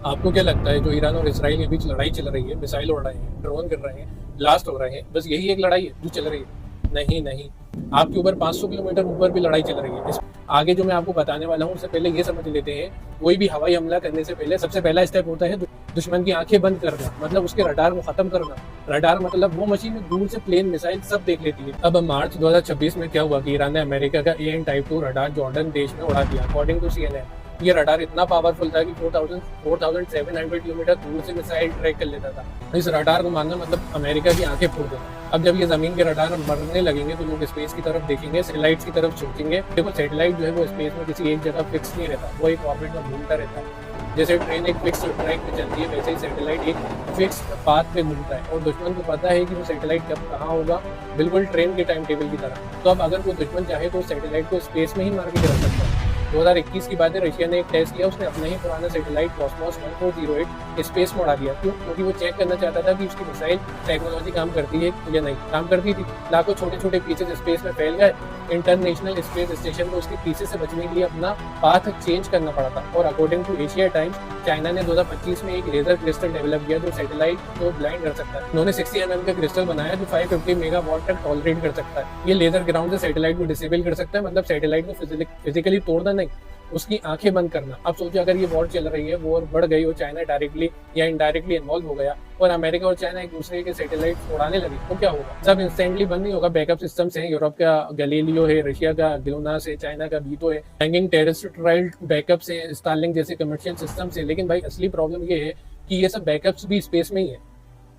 आपको क्या लगता है जो ईरान और इसराइल के बीच लड़ाई चल रही है, मिसाइल उड़ रहे हैं, ड्रोन गिर रहे हैं, ब्लास्ट हो रहे हैं, बस यही एक लड़ाई है जो चल रही है? नहीं नहीं, आपके ऊपर 500 किलोमीटर ऊपर भी लड़ाई चल रही है। आगे जो मैं आपको बताने वाला हूँ उससे पहले ये समझ लेते हैं, कोई भी हवाई हमला करने से पहले सबसे पहला स्टेप होता है दुश्मन की आंखें बंद करना, मतलब उसके रडार को खत्म करना। रडार मतलब वो मशीन दूर से प्लेन मिसाइल सब देख लेती है। अब मार्च 2026 में क्या हुआ कि ईरान ने अमेरिका का AN टाइप 2 रडार जॉर्डन देश में उड़ा दिया। अकॉर्डिंग टू CNN, ये रडार इतना पावरफुल था कि 4700 किलोमीटर दूर से मिसाइल ट्रैक कर लेता था। इस रडार को मानना मतलब अमेरिका की आंखें फोड़ देना। अब जब ये जमीन के रडार मरने लगेंगे तो लोग स्पेस की तरफ देखेंगे, सैटेलाइट्स की तरफ सोचेंगे। देखो सैटेलाइट जो है वो स्पेस में किसी एक जगह फिक्स नहीं रहता, वो एक ऑर्बिट में घूमता रहता है। जैसे ट्रेन एक फिक्स ट्रैक पे चलती है, वैसे ही सैटेलाइट एक फिक्स पाथ पे घूमता है और दुश्मन को पता है कि वो सैटेलाइट कब कहाँ होगा, बिल्कुल ट्रेन के टाइम टेबल की तरह। तो अब अगर वो दुश्मन चाहे तो सैटेलाइट को स्पेस में ही मार के गिरा सकता है। 2021 की बात है, रशिया ने एक टेस्ट किया, उसने अपना ही पुराना सैटेलाइट कॉस्मोस 1408 स्पेस में उड़ा दिया। क्यों? क्योंकि वो चेक करना चाहता था कि उसकी मिसाइल टेक्नोलॉजी काम करती है या नहीं। काम करती थी, लाखों छोटे छोटे पीसेस स्पेस में फैल गए। इंटरनेशनल स्पेस स्टेशन को उसके पीछे से बचने के लिए अपना पाथ चेंज करना पड़ा था। और according to Asia Times, China ने 2025 में एक लेजर क्रिस्टल डेवलप किया जो सैटेलाइट को ब्लाइंड कर सकता है। उन्होंने 60 mm का क्रिस्टल बनाया जो 550 मेगावाट तक टॉलरेट कर सकता है। ये लेजर ग्राउंड से सैटेलाइट को डिसेबल कर सकता है, मतलब सैटेलाइट को फिजिकली तोड़ना नहीं, उसकी आंखें बंद करना। अब सोचिए अगर ये वॉर चल रही है, वॉर बढ़ गई और चाइना डायरेक्टली या इनडायरेक्टली इन्वॉल्व हो गया और अमेरिका और चाइना एक दूसरे के सैटेलाइट उड़ाने लगे तो क्या होगा? सब इंस्टेंटली बंद नहीं होगा। बैकअप सिस्टम्स हैं, यूरोप का गैलीलियो है, रशिया का ग्लोनास है, चाइना का वीटो है, हैंगिंग टेरेस्ट्रियल बैकअप्स है, स्टारलिंक जैसे कमर्शियल सिस्टम्स है। लेकिन भाई असली प्रॉब्लम ये है कि ये सब बैकअप्स भी स्पेस में ही है।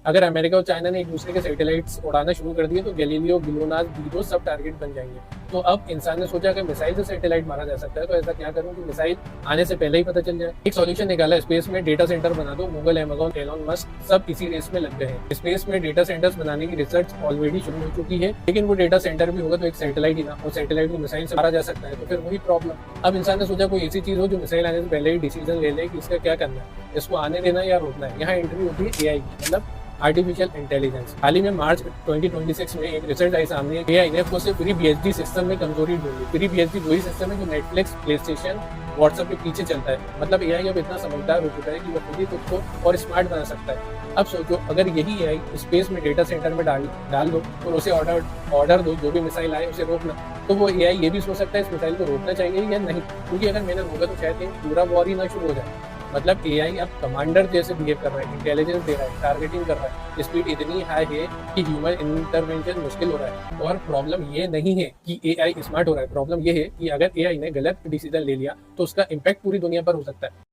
अगर अमेरिका और चाइना ने एक दूसरे के सैटेलाइट्स उड़ाना शुरू कर दिए तो गैलीलियो, ग्लोनास, वीटो सब टारगेट बन जाएंगे। तो अब इंसान ने सोचा कि मिसाइल से सैटेलाइट मारा जा सकता है, तो ऐसा क्या करूं कि मिसाइल आने से पहले ही पता चल जाए। एक सॉल्यूशन निकाला, स्पेस में डेटा सेंटर बना दो। गूगल, अमेज़न, एलॉन मस्क सब इसी रेस में लग गए हैं। स्पेस में डेटा सेंटर्स बनाने की रिसर्च ऑलरेडी शुरू हो चुकी है, लेकिन वो डेटा सेंटर भी होगा तो एक सैटेलाइट ही ना, और सैटेलाइट को मिसाइल से मारा जा सकता है, तो फिर वही प्रॉब्लम। अब इंसान ने सोचा कोई ऐसी चीज हो जो मिसाइल आने से पहले ही डिसीजन ले ले कि इसका क्या करना है, इसको आने देना या रोकना है। यहाँ एंट्री होती है AI की, मतलब आर्टिफिशियल इंटेलिजेंस। हाल ही में मार्च 2026 में एक रिसर्च आई सामने, AI ने सिर्फ फ्री BSD सिस्टम में कमजोरी ढूंढी। फ्री BSD वही सिस्टम है जो नेटफ्लिक्स, प्लेस्टेशन, व्हाट्सएप के पीछे चलता है। मतलब AI अब इतना समझदार हो चुका है कि वो खुद ही खुद को और स्मार्ट बना सकता है। अब सोचो अगर यही AI स्पेस में डेटा सेंटर में डाल दो और उसे ऑर्डर दो, जो भी मिसाइल आए उसे रोकना, तो वो AI ये भी सोच सकता है इस मिसाइल को रोकना चाहिए या नहीं। क्योंकि अगर मैंने रोका तो शायद पूरा वॉर ही ना शुरू हो जाए। मतलब AI अब कमांडर जैसे बिहेव कर रहा है, इंटेलिजेंस दे रहा है, टारगेटिंग कर रहा है। स्पीड इतनी हाई है कि ह्यूमन इंटरवेंशन मुश्किल हो रहा है। और प्रॉब्लम ये नहीं है कि AI स्मार्ट हो रहा है, प्रॉब्लम ये है कि अगर AI ने गलत डिसीजन ले लिया तो उसका इम्पैक्ट पूरी दुनिया पर हो सकता है।